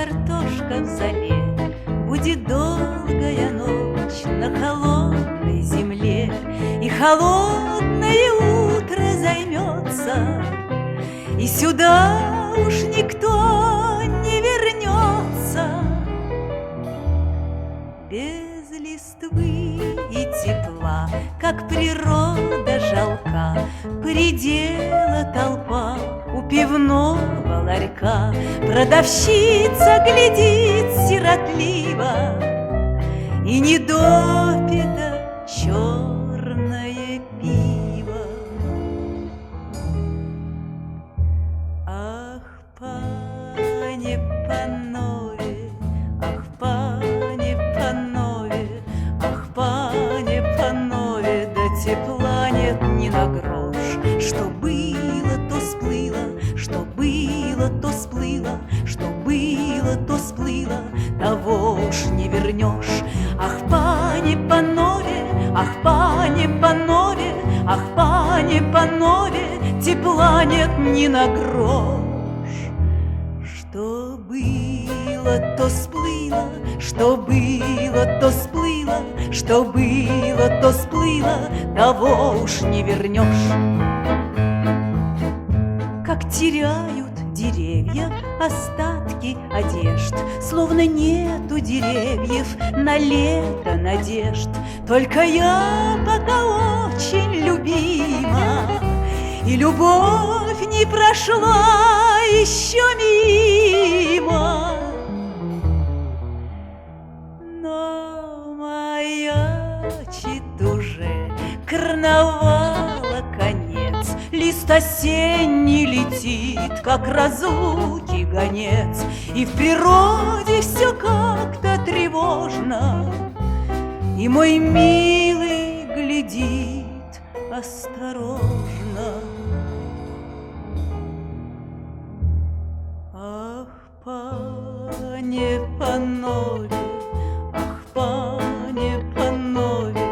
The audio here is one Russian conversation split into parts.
картошка в зале, будет долгая ночь на холодной земле, и холодное утро займется, и сюда уж никто не вернется. Без листвы и тепла, как природа жалка, поредела толпа у пивного ларька. Продавщица глядит сиротливо, и не допито черное пиво. Ах, пане панове, ах, пане панове, ах, пане панове, да тепла нет ни на грош. Что было, то сплыло, что было, то сплыло, что было, то сплыло, того уж не вернешь. Ах, пане панове, ах, пане панове, ах, пане панове, тепла нет ни на грош. Что было, то сплыло, что было, то сплыло, что было, то сплыло, того уж не вернешь. Как теряют деревья остатки одежд, словно нету деревьев на лето надежд. Только я пока очень любима, и любовь не прошла еще мимо. Но маячит уже карнавала конец, лист осенний летит, как разлуки гонец, и в природе все как-то тревожно, и мой милый глядит осторожно. Ах, пане панове, ах, пане панове,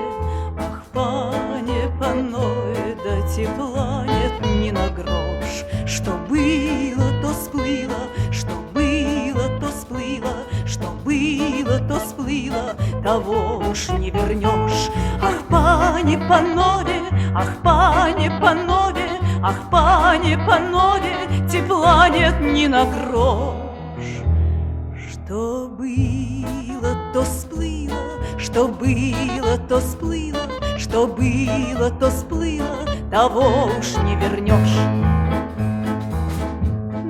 ах, пане панове, да тепла нет ни на грош. Что было, то сплыло, что было, то сплыло, что было, то сплыло, того уж не вернешь. Ах, пане панове, ах, пане панове, ах, пане панове, тепла нет ни на грош. Что было, то сплыло, что было, то сплыло, что было, то сплыло, того уж не вернешь.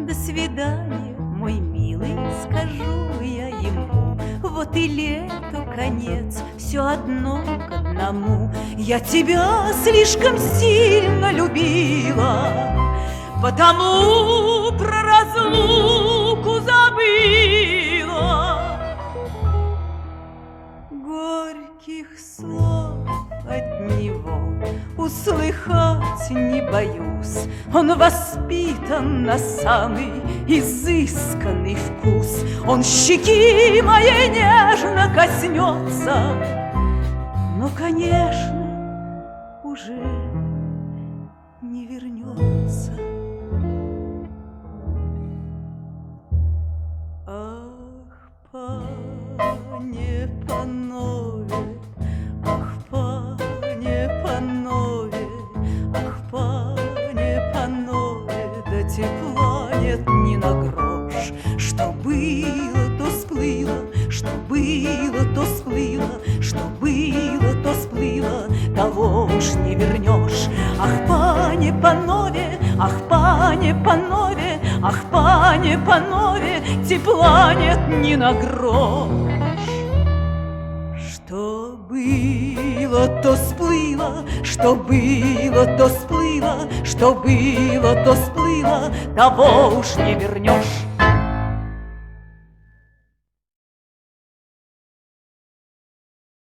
До свидания, мой милый, скажу я ему, вот и лету конец, все одно к одному. Я тебя слишком сильно любила, потому про разлуку забыла. Горьких слов от него услыхать не боюсь. Он воспитан на самый изысканный вкус. Он щеки моей нежно коснется, но, конечно, уже не вернется. Ах, пане панове, ах, пане панове, ах, пане панове, да тепла нет ни на грош. Что было, то сплыло, что было, то сплыло, что было, то сплыло, того уж не вернешь. Ах, пане панове, ах, пане панове, ах, пане панове, тепла нет ни на грош. Что было, то сплыло, что было, то сплыло, что было, то сплыло, того уж не вернешь.